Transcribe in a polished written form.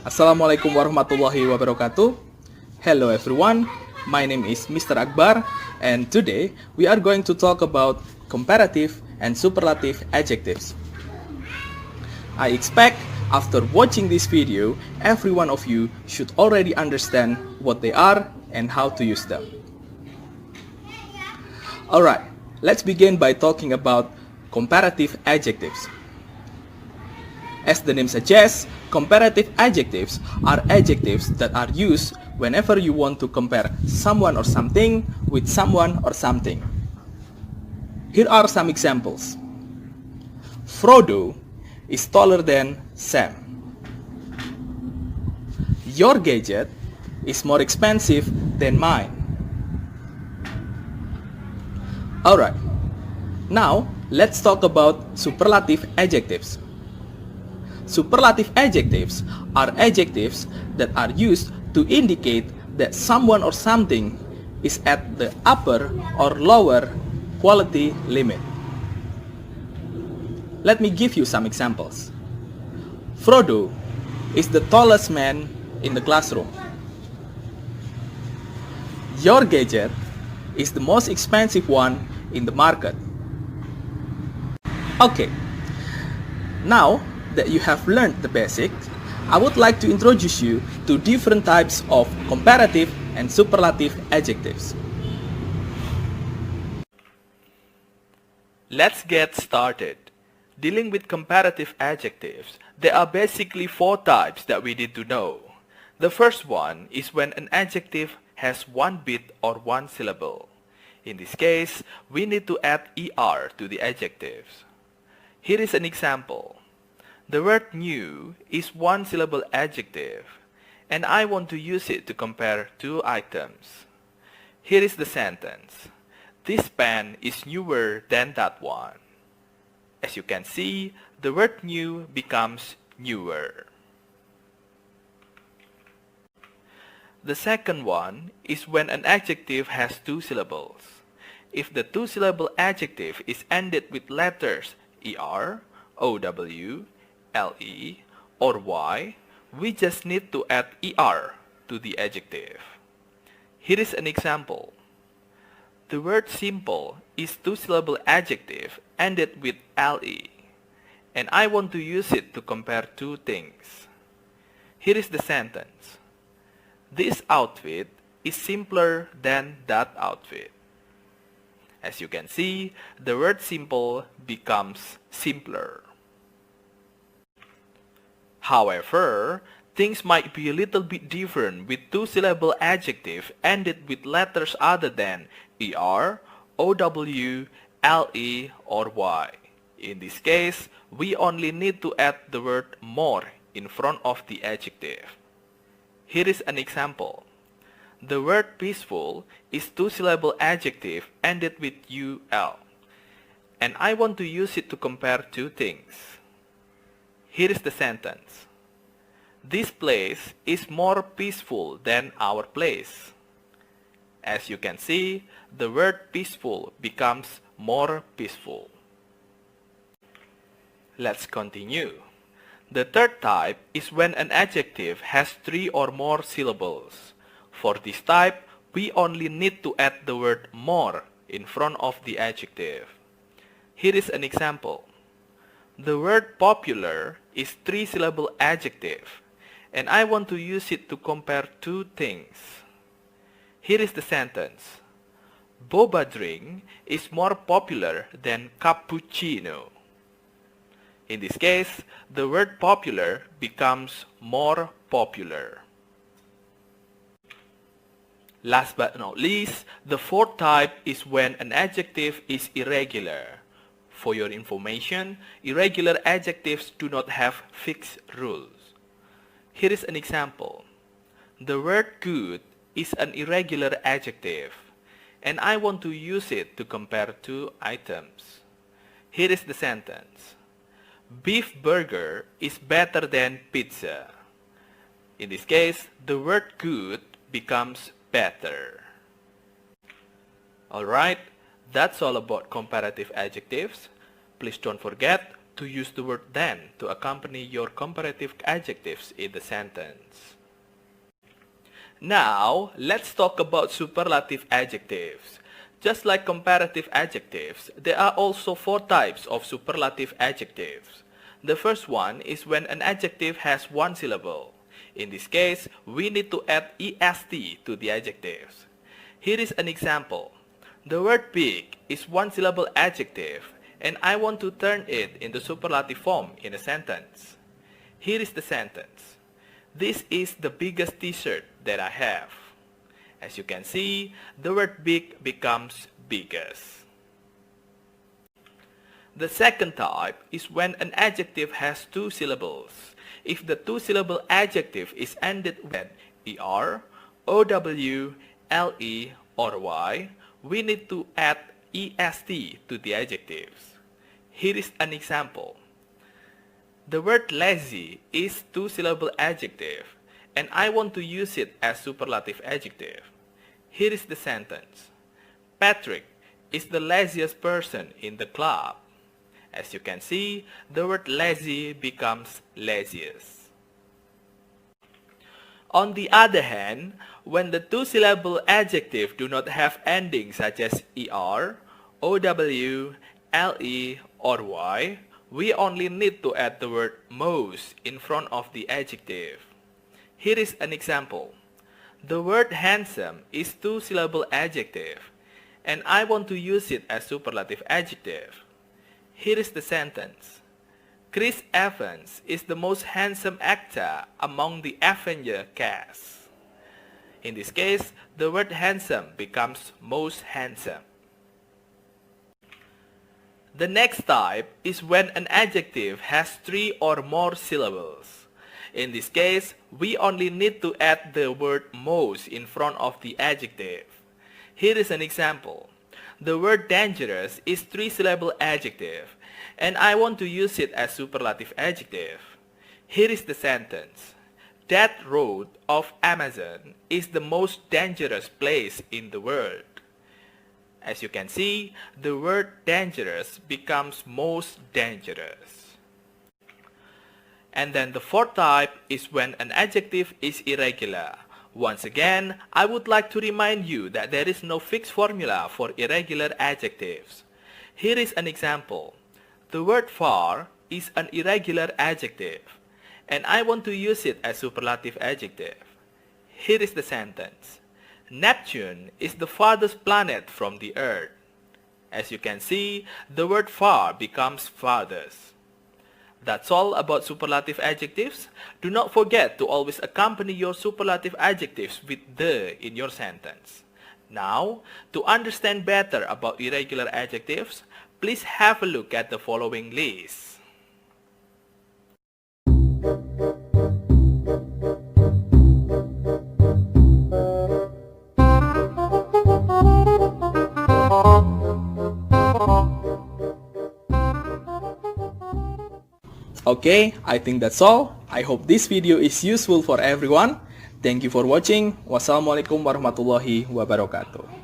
Assalamualaikum warahmatullahi wabarakatuh. Hello everyone, my name is Mr. Akbar and today we are going to talk about comparative and superlative adjectives. I expect after watching this video, every one of you should already understand what they are and how to use them. Alright, let's begin by talking about comparative adjectives. As the name suggests, comparative adjectives are adjectives that are used whenever you want to compare someone or something with someone or something. Here are some examples. Frodo is taller than Sam. Your gadget is more expensive than mine. Alright, now let's talk about superlative adjectives. Superlative adjectives are adjectives that are used to indicate that someone or something is at the upper or lower quality limit. Let me give you some examples. Frodo is the tallest man in the classroom. Your gadget is the most expensive one in the market. Okay, now that you have learned the basics, I would like to introduce you to different types of comparative and superlative adjectives. Let's get started. Dealing with comparative adjectives, there are basically 4 types that we need to know. The first one is when an adjective has one bit or one syllable. In this case, we need to add er to the adjectives. Here is an example. The word new is one syllable adjective, and I want to use it to compare 2 items. Here is the sentence. This pen is newer than that one. As you can see, the word new becomes newer. The second one is when an adjective has 2 syllables. If the 2-syllable adjective is ended with letters er, ow, le, or y, we just need to add er to the adjective. Here is an example. The word simple is 2-syllable adjective ended with le, and I want to use it to compare 2 things. Here is the sentence. This outfit is simpler than that outfit. As you can see, the word simple becomes simpler. However, things might be a little bit different with 2-syllable adjective ended with letters other than er, ow, le, or y. In this case, we only need to add the word more in front of the adjective. Here is an example. The word peaceful is 2-syllable adjective ended with ul, and I want to use it to compare 2 things. Here is the sentence. This place is more peaceful than our place. As you can see, the word peaceful becomes more peaceful. Let's continue. The third type is when an adjective has 3 or more syllables. For this type, we only need to add the word more in front of the adjective. Here is an example. The word popular is 3-syllable adjective, and I want to use it to compare 2 things. Here is the sentence. Boba drink is more popular than cappuccino. In this case, the word popular becomes more popular. Last but not least, the fourth type is when an adjective is irregular. For your information, irregular adjectives do not have fixed rules. Here is an example. The word good is an irregular adjective, and I want to use it to compare 2 items. Here is the sentence. Beef burger is better than pizza. In this case, the word good becomes better. Alright, that's all about comparative adjectives. Please don't forget, to use the word than to accompany your comparative adjectives in the sentence. Now, let's talk about superlative adjectives. Just like comparative adjectives, there are also 4 types of superlative adjectives. The first one is when an adjective has 1 syllable. In this case, we need to add est to the adjectives. Here is an example. The word big is 1 syllable adjective, and I want to turn it into superlative form in a sentence. Here is the sentence. This is the biggest t-shirt that I have. As you can see, the word big becomes biggest. The second type is when an adjective has 2 syllables. If the 2-syllable adjective is ended with er, ow, le, or y, we need to add est to the adjectives. Here is an example. The word lazy is 2-syllable adjective, and I want to use it as superlative adjective. Here is the sentence. Patrick is the laziest person in the club. As you can see, the word lazy becomes laziest. On the other hand, when the 2-syllable adjective do not have endings such as er, ow, le, or y, we only need to add the word most in front of the adjective. Here is an example. The word handsome is 2-syllable adjective, and I want to use it as superlative adjective. Here is the sentence. Chris Evans is the most handsome actor among the Avenger cast. In this case, the word handsome becomes most handsome. The next type is when an adjective has 3 or more syllables. In this case, we only need to add the word most in front of the adjective. Here is an example. The word dangerous is 3-syllable adjective, and I want to use it as superlative adjective. Here is the sentence. That road of Amazon is the most dangerous place in the world. As you can see, the word dangerous becomes most dangerous. And then the fourth type is when an adjective is irregular. Once again, I would like to remind you that there is no fixed formula for irregular adjectives. Here is an example. The word far is an irregular adjective, and I want to use it as superlative adjective. Here is the sentence. Neptune is the farthest planet from the Earth. As you can see, the word far becomes farthest. That's all about superlative adjectives. Do not forget to always accompany your superlative adjectives with the in your sentence. Now, to understand better about irregular adjectives, please have a look at the following list. Okay, I think that's all. I hope this video is useful for everyone. Thank you for watching. Wassalamualaikum warahmatullahi wabarakatuh.